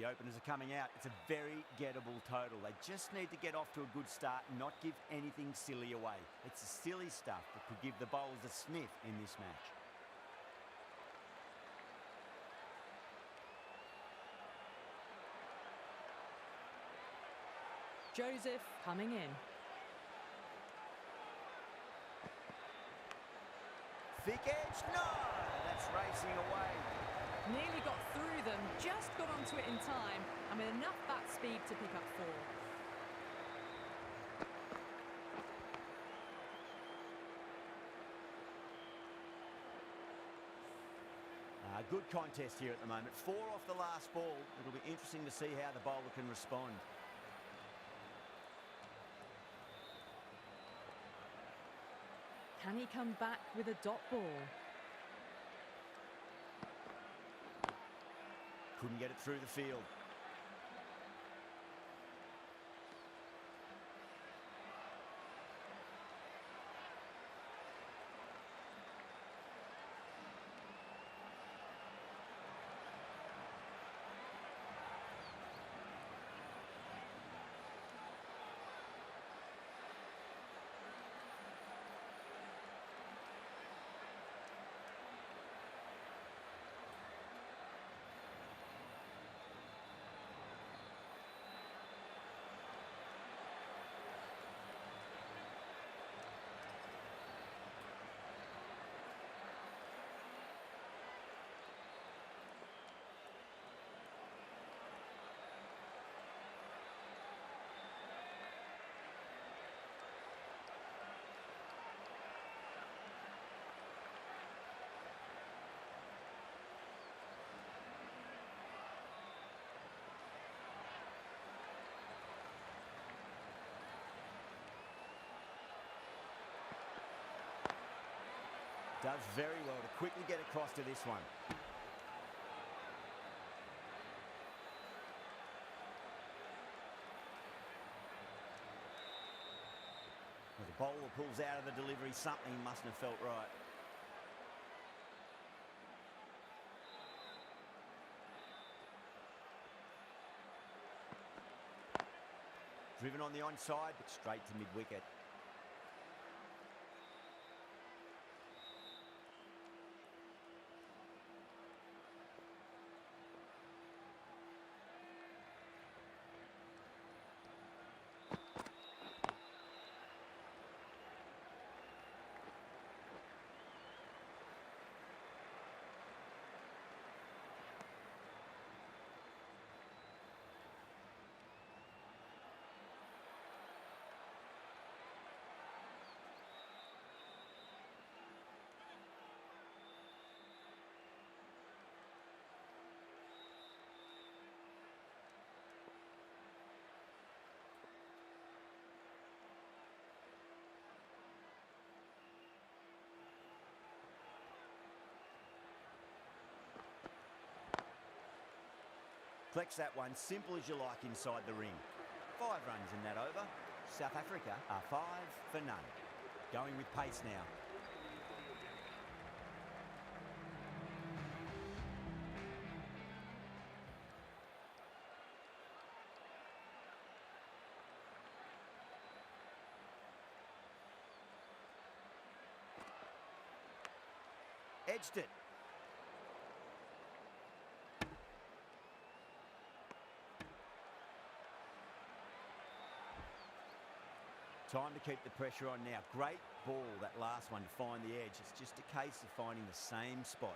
The openers are coming out. It's a very gettable total. They just need to get off to a good start and not give anything silly away. It's the silly stuff that could give the bowlers a sniff in this match. Joseph coming in. Thick edge, no! That's racing away. Nearly got through them, just got onto it in time, and with enough bat speed to pick up 4. Good contest here at the moment. 4 off the last ball. It'll be interesting to see how the bowler can respond. Can he come back with a dot ball? Couldn't get it through the field. Does very well to quickly get across to this one. Well, the bowler pulls out of the delivery. Something mustn't have felt right. Driven on the onside, but straight to mid-wicket. Collects that one, simple as you like inside the ring. 5 runs in that over. South Africa are 5 for none. Going with pace now. Edged it. Time to keep the pressure on now. Great ball, that last one, to find the edge. It's just a case of finding the same spot.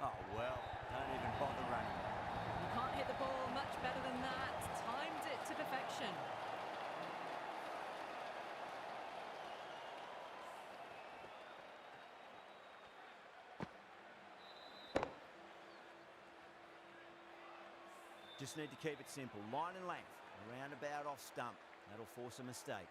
Oh, well, don't even bother running. Can't hit the ball much better than that. Timed it to perfection. Just need to keep it simple. Line and length. Around about off stump. That'll force a mistake.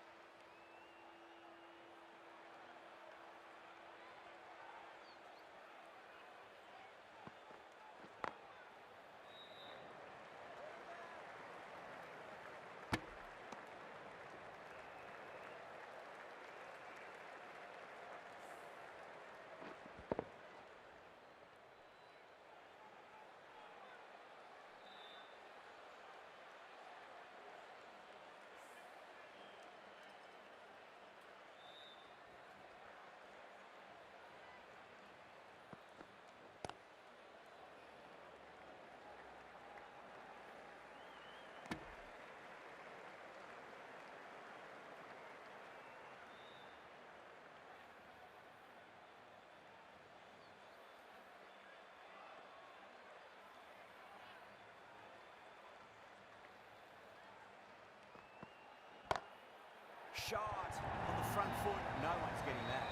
shot on the front foot. No one's getting that.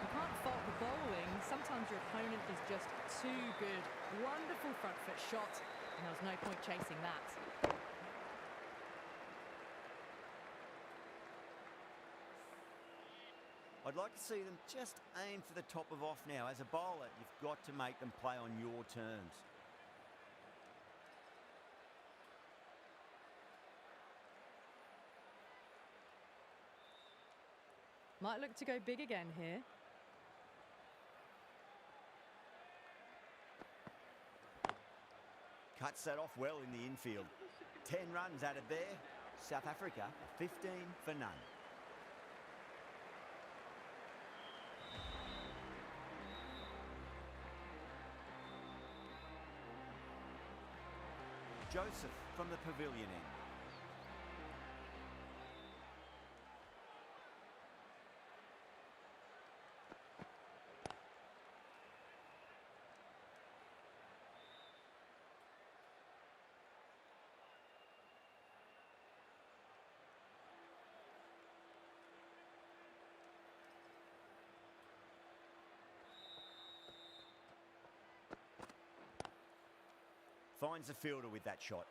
You can't fault the bowling. Sometimes your opponent is just too good. Wonderful front foot shot, and there was no point chasing that. I'd like to see them just aim for the top of off now. As a bowler, you've got to make them play on your terms. Might look to go big again here. Cuts that off well in the infield. 10 runs added there. South Africa, 15 for none. Joseph from the pavilion end. Finds the fielder with that shot.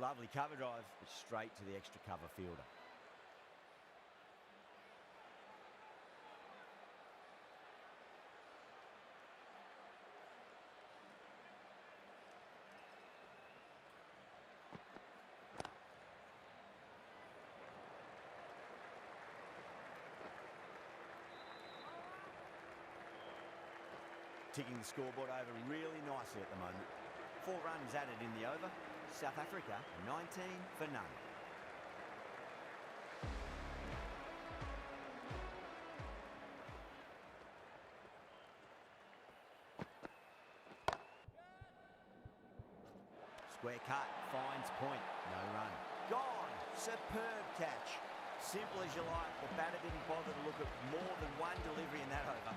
Lovely cover drive, but straight to the extra cover fielder. Ticking the scoreboard over really nicely at the moment. 4 runs added in the over. South Africa, 19 for none. Square cut, finds point, no run. Gone, superb catch. Simple as you like, the batter didn't bother to look at more than one delivery in that over.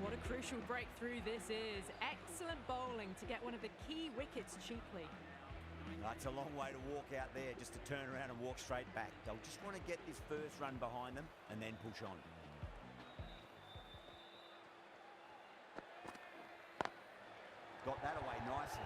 What a crucial breakthrough this is. Excellent bowling to get one of the key wickets cheaply. That's a long way to walk out there, just to turn around and walk straight back. They'll just want to get this first run behind them and then push on. Got that away nicely.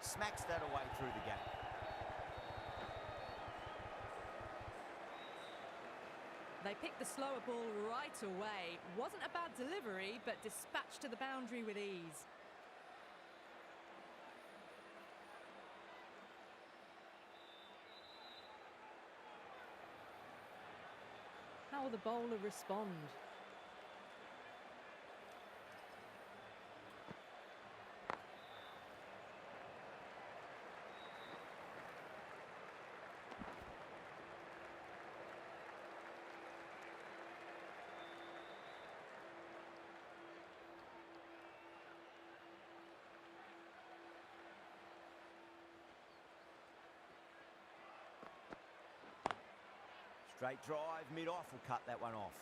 Smacks that away through the gap. They picked the slower ball right away. Wasn't a bad delivery, but dispatched to the boundary with ease. How will the bowler respond? Straight drive, mid-off will cut that one off.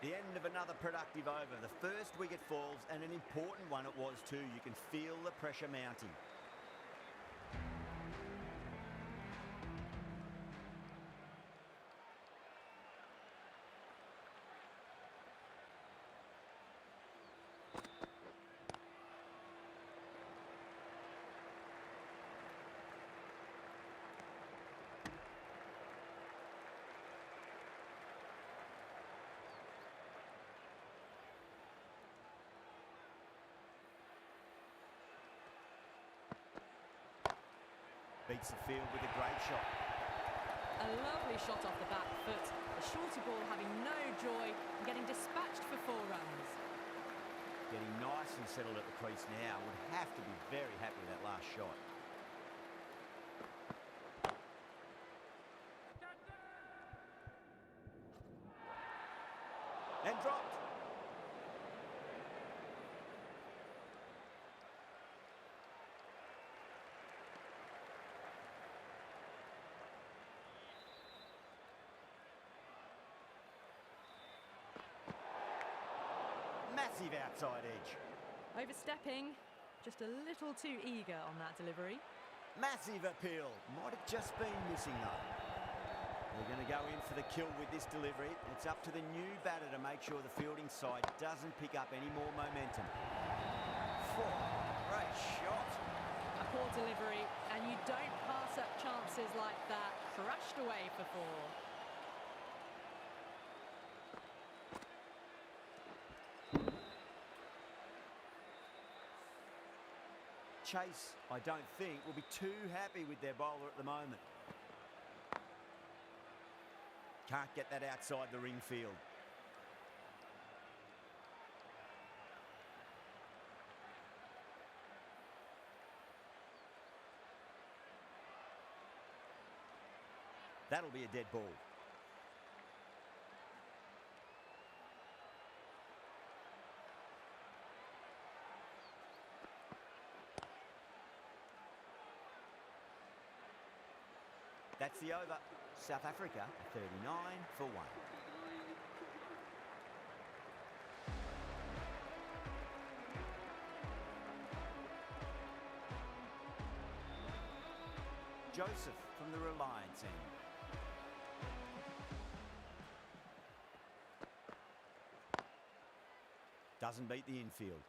The end of another productive over. The first wicket falls, and an important one it was too. You can feel the pressure mounting. Beats the field with a great shot. A lovely shot off the back foot. The shorty ball having no joy and getting dispatched for 4 runs. Getting nice and settled at the crease now. Would have to be very happy with that last shot. And dropped. Massive outside edge. Overstepping, just a little too eager on that delivery. Massive appeal. Might have just been missing though. They're going to go in for the kill with this delivery. It's up to the new batter to make sure the fielding side doesn't pick up any more momentum. Great shot. A poor delivery, and you don't pass up chances like that. Crushed away for 4. Chase, I don't think, will be too happy with their bowler at the moment. Can't get that outside the ring field. That'll be a dead ball. That's the over. South Africa, 39 for 1. Joseph from the Reliance end. Doesn't beat the infield.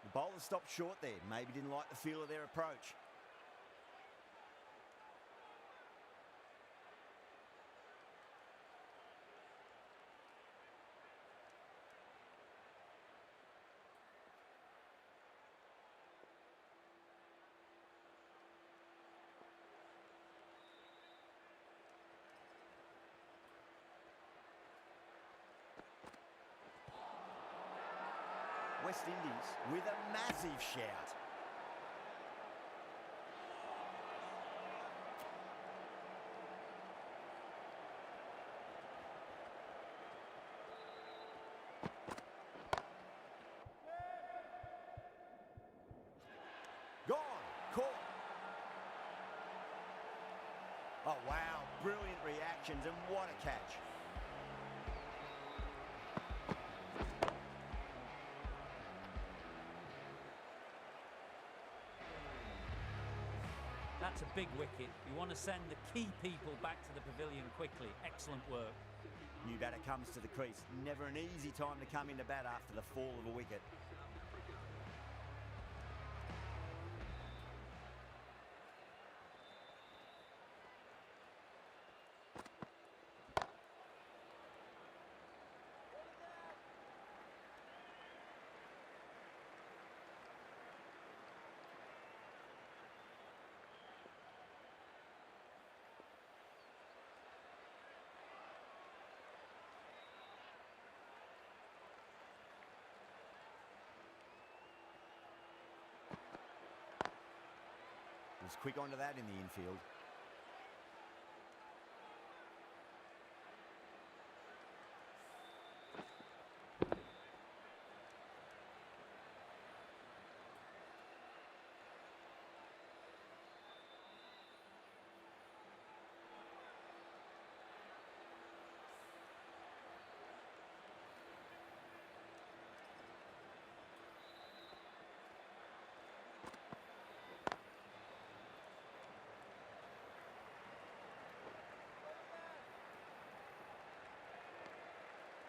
The bowler stopped short there. Maybe didn't like the feel of their approach. West Indies with a massive shout. Oh, wow, brilliant reactions, and what a catch. That's a big wicket. You want to send the key people back to the pavilion quickly. Excellent work. New batter comes to the crease. Never an easy time to come into bat after the fall of a wicket. Was quick onto that in the infield.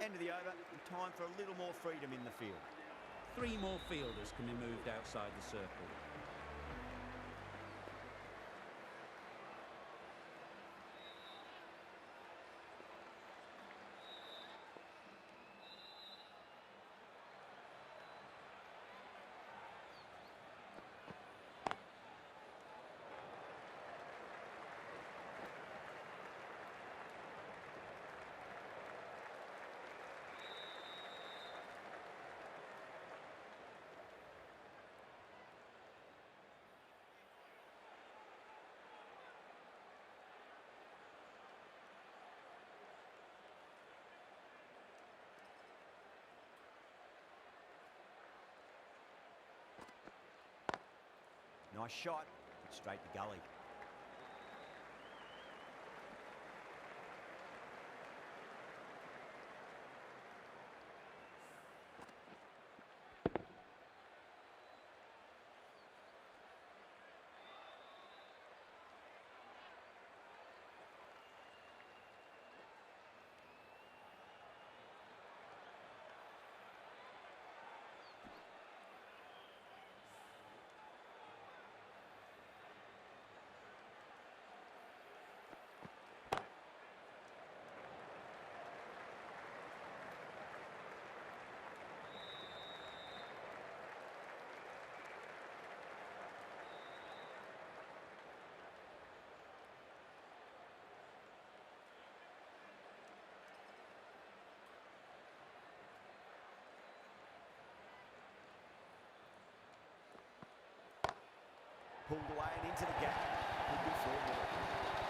End of the over, time for a little more freedom in the field. 3 more fielders can be moved outside the circle. Nice shot, straight to gully. Pulled away and into the gap. Good forward.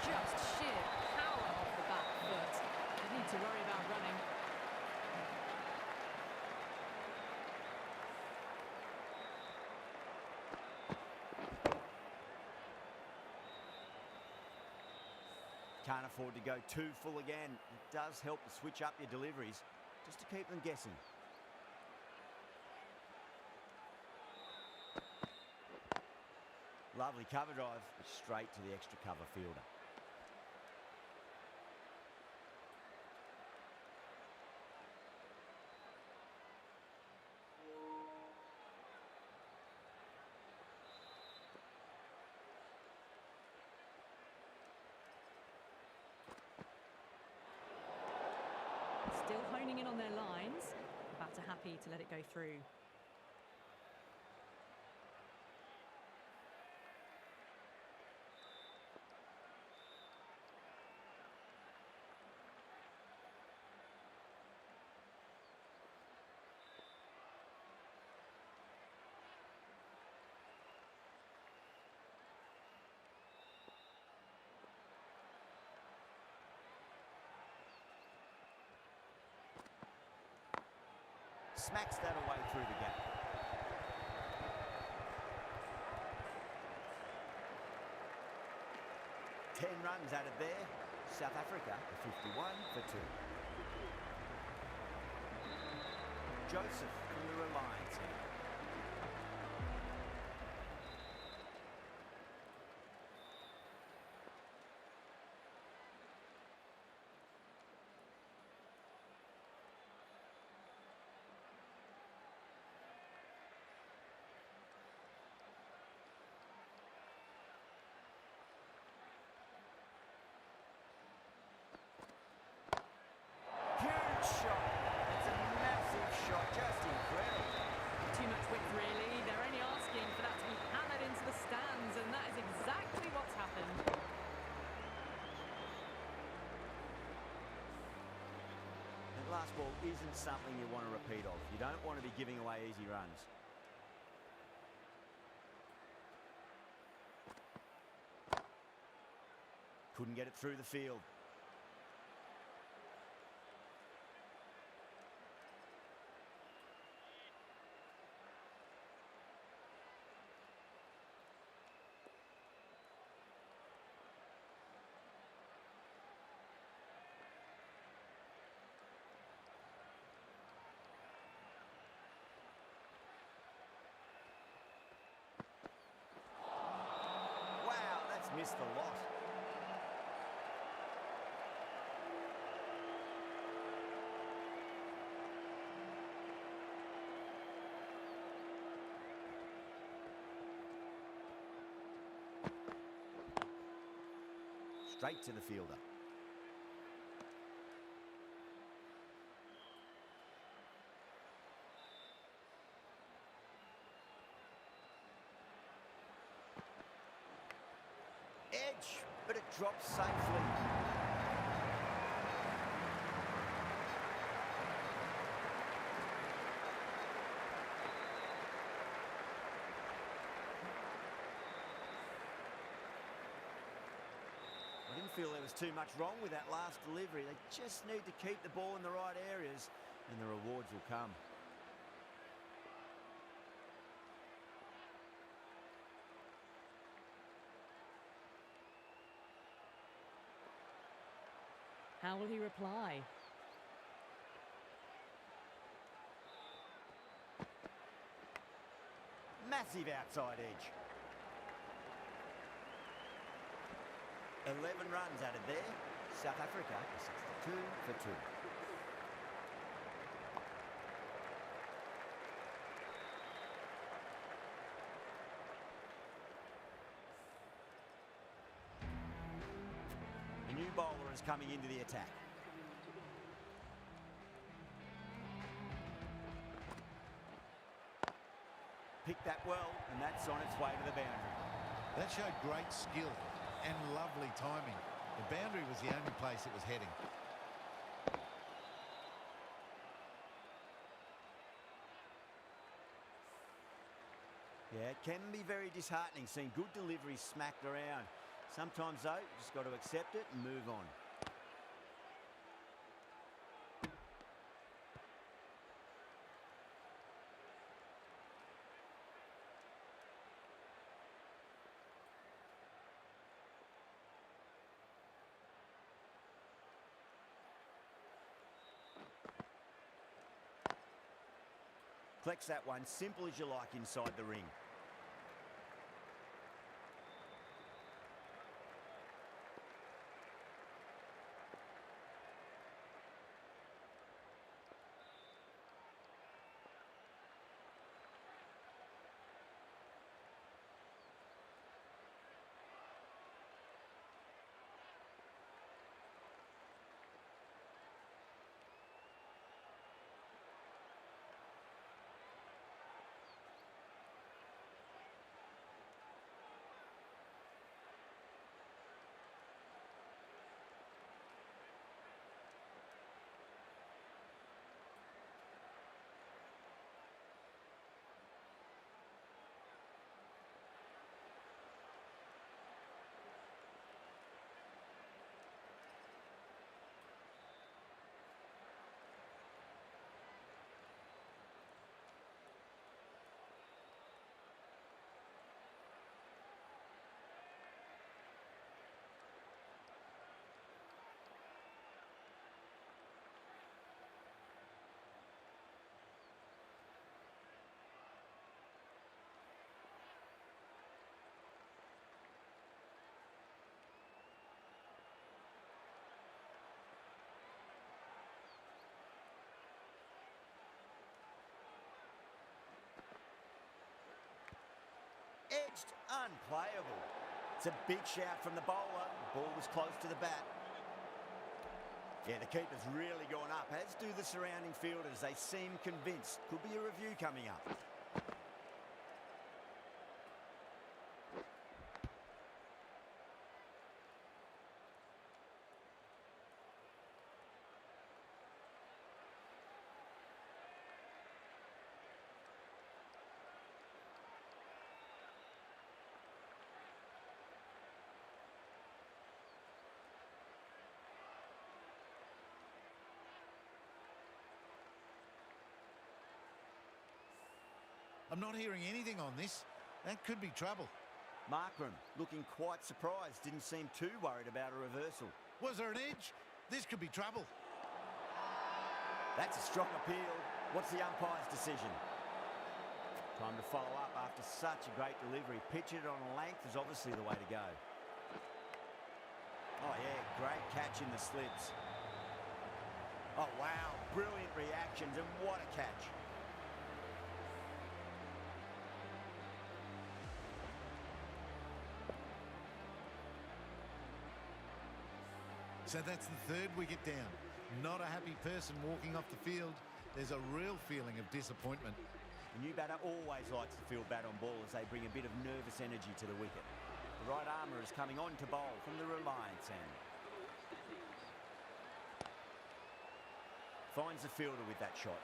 Just sheer power off the back foot. You need to worry about running. Can't afford to go too full again. It does help to switch up your deliveries, just to keep them guessing. Lovely cover drive, straight to the extra cover fielder. Still honing in on their lines. Batter happy to let it go through. Smacks that away through the gap. 10 runs added there. South Africa 51 for 2. Joseph from the Reliance end. Huge shot. It's a massive shot, just incredible. Too much width, really. They're only asking for that to be hammered into the stands, and that is exactly what's happened. That last ball isn't something you want to repeat of. You don't want to be giving away easy runs. Couldn't get it through the field. Wow, that's missed the lot. Straight to the fielder. Edge, but it drops safely. I didn't feel there was too much wrong with that last delivery. They just need to keep the ball in the right areas and the rewards will come. How will he reply? Massive outside edge. 11 runs added there. South Africa 62 for 2. The new bowler is coming into the attack. Picked that well, and that's on its way to the boundary. That showed great skill and lovely timing. The boundary was the only place it was heading. Yeah, it can be very disheartening seeing good deliveries smacked around. Sometimes, though, you just got to accept it and move on. Collects that one, simple as you like inside the ring. Edged, unplayable. It's a big shout from the bowler. The ball was close to the bat. Yeah, the keeper's really gone up, as do the surrounding fielders. They seem convinced. Could be a review coming up. I'm not hearing anything on this. That could be trouble. Markram looking quite surprised. Didn't seem too worried about a reversal. Was there an edge? This could be trouble. That's a strong appeal. What's the umpire's decision? Time to follow up after such a great delivery. Pitch it on length is obviously the way to go. Oh, yeah, great catch in the slips. Oh, wow, brilliant reactions, and what a catch. So that's the third wicket down. Not a happy person walking off the field. There's a real feeling of disappointment. The new batter always likes to field bat on ball as they bring a bit of nervous energy to the wicket. The right armour is coming on to bowl from the Reliance end. Finds the fielder with that shot.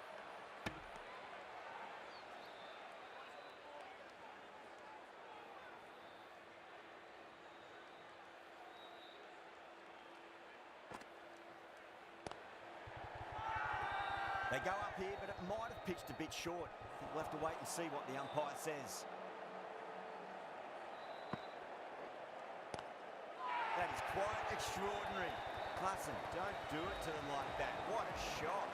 They go up here, but it might have pitched a bit short. I think we'll have to wait and see what the umpire says. That is quite extraordinary. Klassen, don't do it to them like that. What a shot.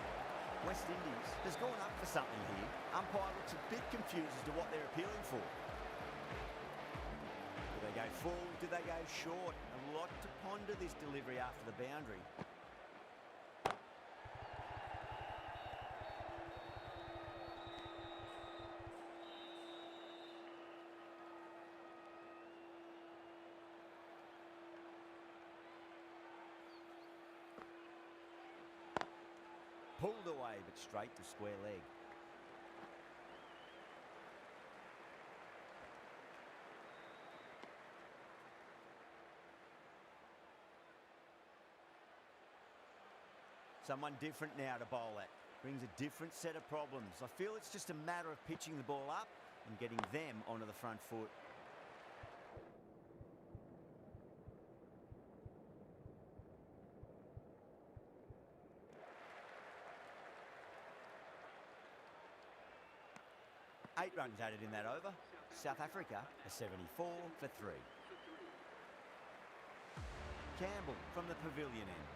West Indies has gone up for something here. Umpire looks a bit confused as to what they're appealing for. Do they go full? Do they go short? A lot to ponder this delivery after the boundary. Pulled away, but straight to square leg. Someone different now to bowl at. Brings a different set of problems. I feel it's just a matter of pitching the ball up and getting them onto the front foot. Eight runs added in that over. South Africa a 74 for 3. Campbell from the pavilion end.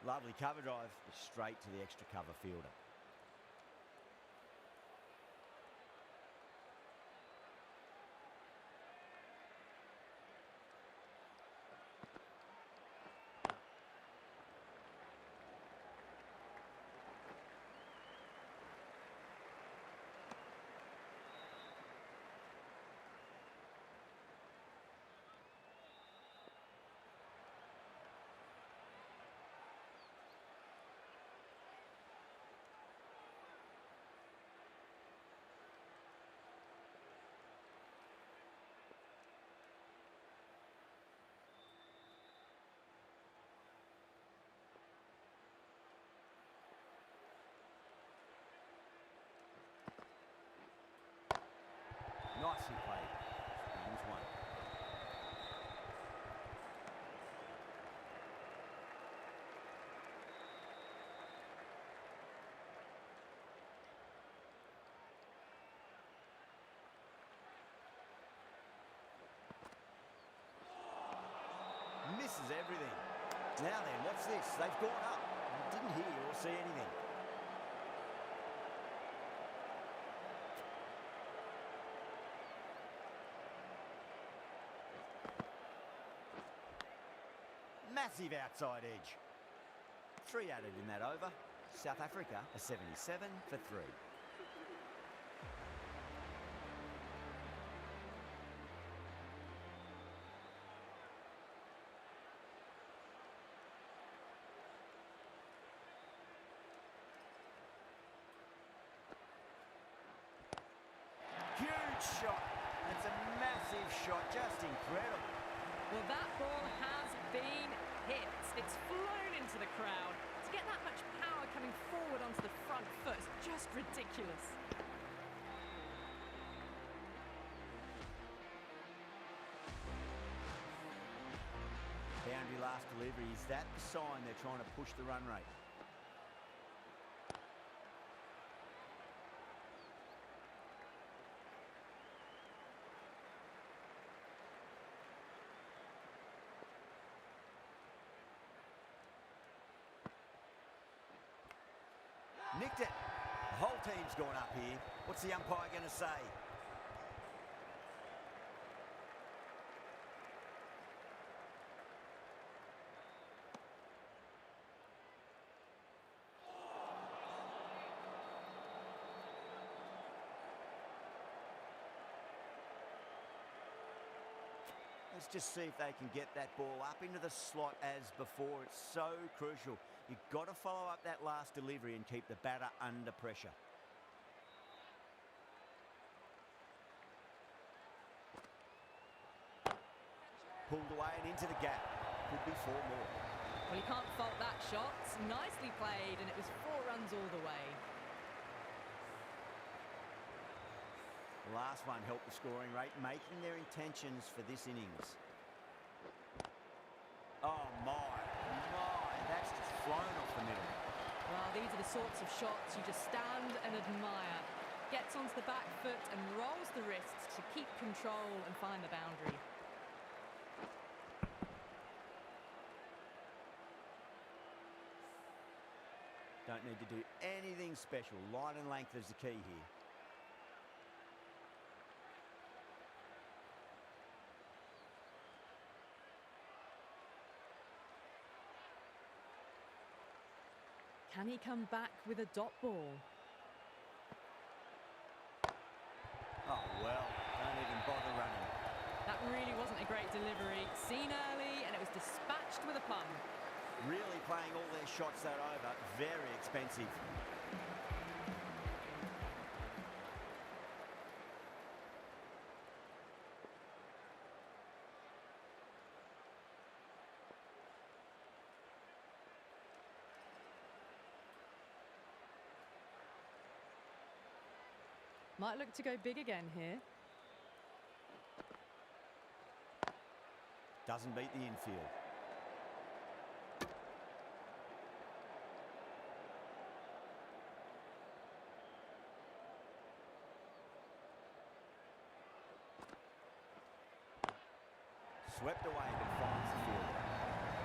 Lovely cover drive, straight to the extra cover fielder. Nicely played. Innings one. everything. Now then, what's this? They've gone up. I didn't hear or see anything. Massive outside edge. 3 added in that over. South Africa a 77 for 3. Huge shot. That's a massive shot. Just incredible. Well, that ball has been hit. It's flown into the crowd. To get that much power coming forward onto the front foot is just ridiculous. Boundary last delivery. Is that the sign they're trying to push the run rate? Nicked it. The whole team's gone up here. What's the umpire going to say? Let's just see if they can get that ball up into the slot as before. It's so crucial. You've got to follow up that last delivery and keep the batter under pressure. Pulled away and into the gap. Could be 4 more. Well, you can't fault that shot. Nicely played, and it was 4 runs all the way. The last one helped the scoring rate, making their intentions for this innings. Oh my, that's just flown off the middle. Well, these are the sorts of shots you just stand and admire. Gets onto the back foot and rolls the wrists to keep control and find the boundary. Don't need to do anything special. Line and length is the key here. Can he come back with a dot ball? Oh, well, don't even bother running. That really wasn't a great delivery. Seen early, and it was dispatched with a plum. Really playing all their shots that over. Very expensive. Might look to go big again here. Doesn't beat the infield. Swept away but finds the fielder.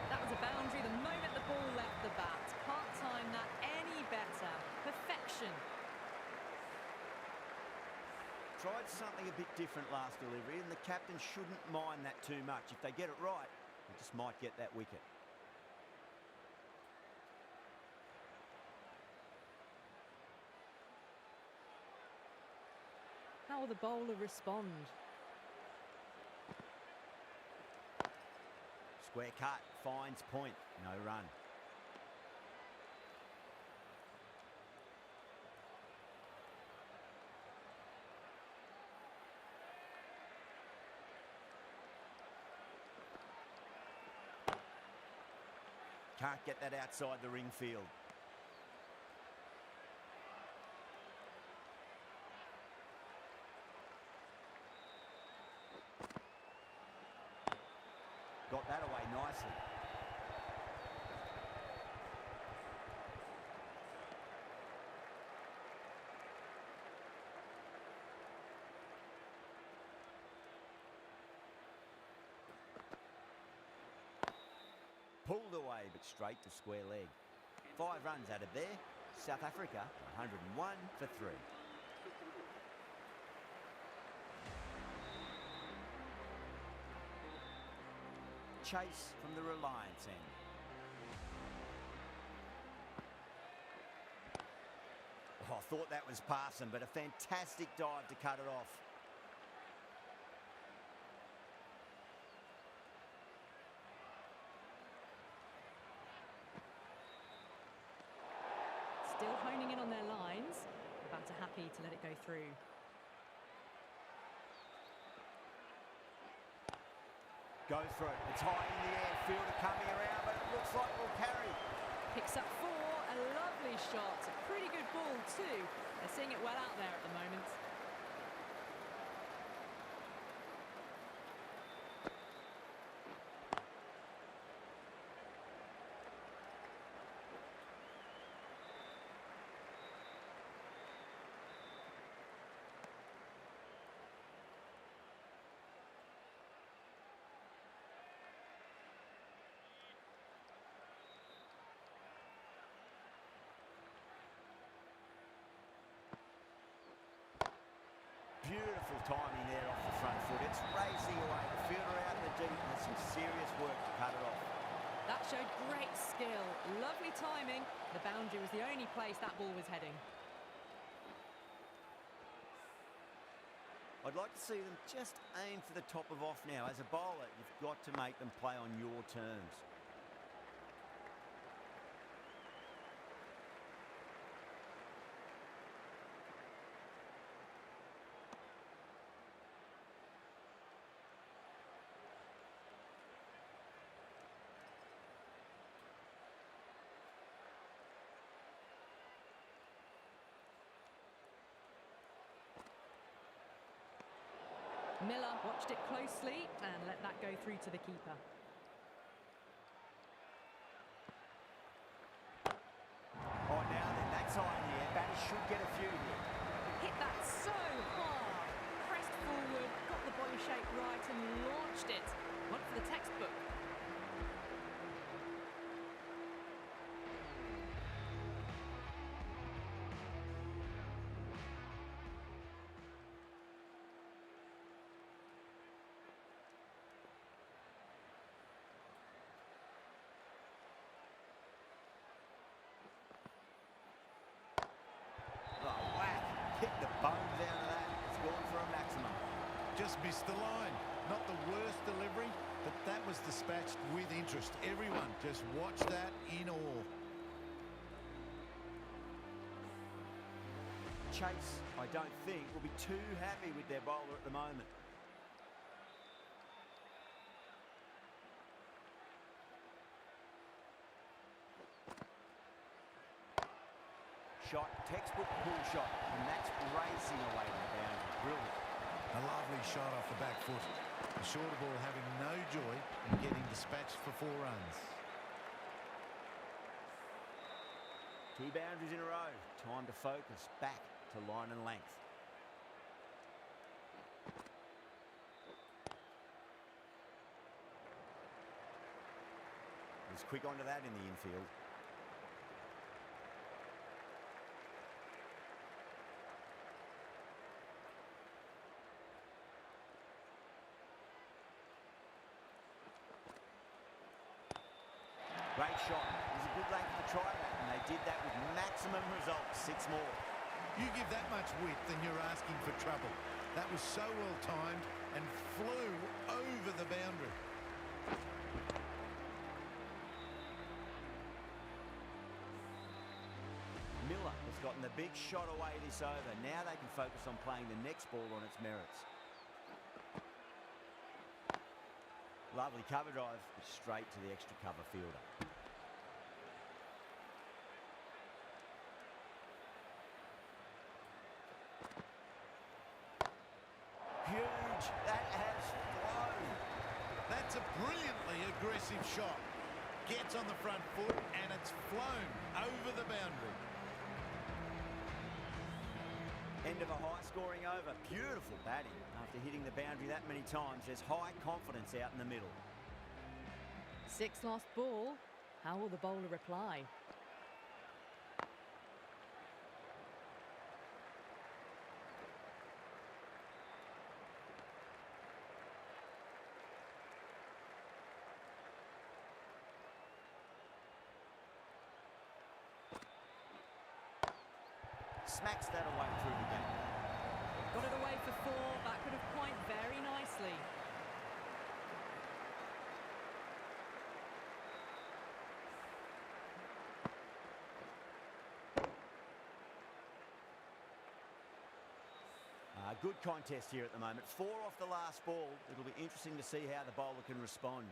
That was a boundary the moment the ball left the bat. Can't time that any better. Perfection. Tried something a bit different last delivery, and the captain shouldn't mind that too much. If they get it right, they just might get that wicket. How will the bowler respond? Square cut, finds point, no run. Can't get that outside the ring field. Got that away nicely. Pulled away, but straight to square leg. 5 runs out of there. South Africa, 101 for 3. Chase from the Reliance end. Oh, I thought that was passing, but a fantastic dive to cut it off. Still honing in on their lines. The batter happy to let it go through. Goes for it. It's high in the air. Fielder coming around, but it looks like we'll carry. Picks up 4. A lovely shot. A pretty good ball too. They're seeing it well out there at the moment. Beautiful timing there off the front foot. It's racing away. The fielder out in the deep. There's some serious work to cut it off. That showed great skill. Lovely timing. The boundary was the only place that ball was heading. I'd like to see them just aim for the top of off now. As a bowler, you've got to make them play on your terms. Miller watched it closely and let that go through to the keeper. Oh, now then, that's high in the air. Batters should get a few here. Hit that so hard. Pressed forward, got the body shape right and launched it. One for the textbook. Oh, whack. Hit the bones out of that. It's gone for a maximum. Just missed the line. Not the worst delivery, but that was dispatched with interest. Everyone just watch that in awe. Chase, I don't think, will be too happy with their bowler at the moment. Shot, textbook pull shot, and that's racing away to the boundary. Brilliant. A lovely shot off the back foot. The shorter ball having no joy in getting dispatched for 4 runs. 2 boundaries in a row. Time to focus back to line and length. He's quick onto that in the infield. Great shot. It was a good length to try that, and they did that with maximum results. 6 more. You give that much width and you're asking for trouble. That was so well timed and flew over the boundary. Miller has gotten the big shot away this over. Now they can focus on playing the next ball on its merits. Lovely cover drive, straight to the extra cover fielder. Huge, that has flown. That's a brilliantly aggressive shot. Gets on the front foot and it's flown over the boundary. End of a high-scoring over. Beautiful batting. After hitting the boundary that many times, there's high confidence out in the middle. Six lost ball. How will the bowler reply? Smacks that away through the gap. Got it away for four. That could have point very nicely. Good contest here at the moment. 4 off the last ball. It'll be interesting to see how the bowler can respond.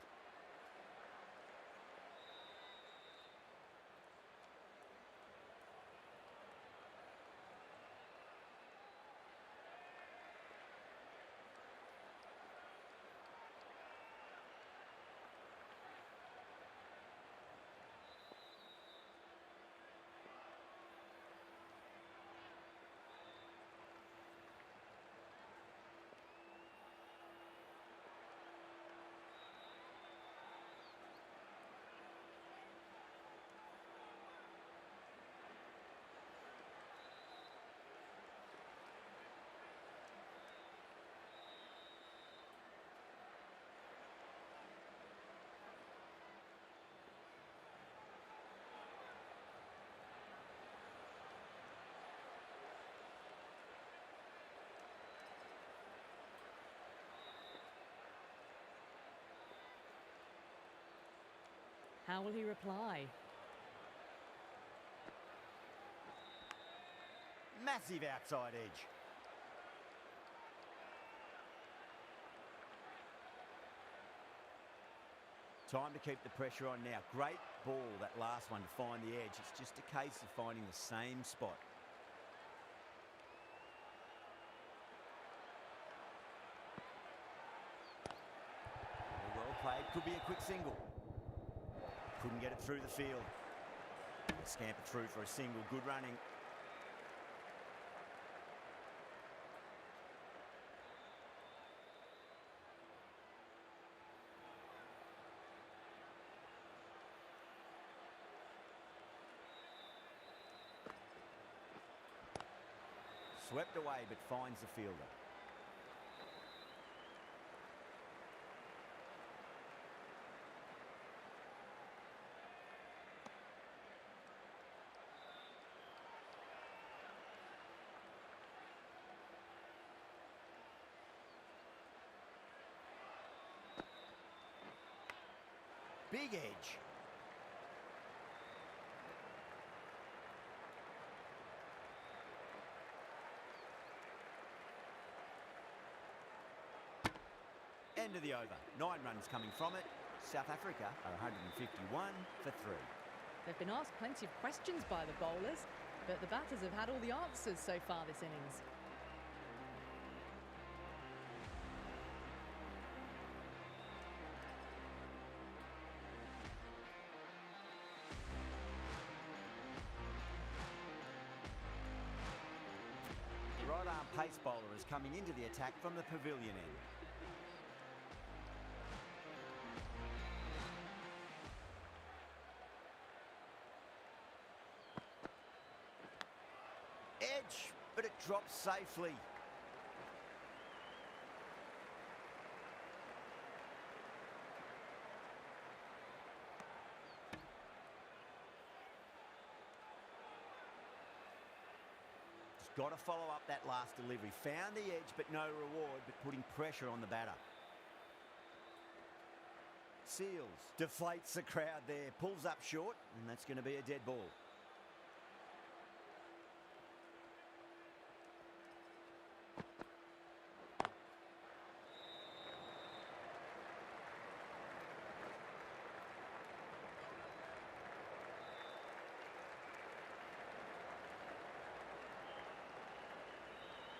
How will he reply? Massive outside edge. Time to keep the pressure on now. Great ball, that last one, to find the edge. It's just a case of finding the same spot. Well played. Could be a quick single. Couldn't get it through the field. Scamper through for a single. Good running. Swept away, but finds the fielder. Big edge. End of the over. 9 runs coming from it. South Africa are 151 for 3. They've been asked plenty of questions by the bowlers, but the batters have had all the answers so far this innings. The right arm pace bowler is coming into the attack from the pavilion end. Edge, but it drops safely. Just got to follow up that last delivery. Found the edge, but no reward, but putting pressure on the batter. Seals deflates the crowd there, pulls up short, and that's going to be a dead ball.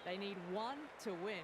They need one to win.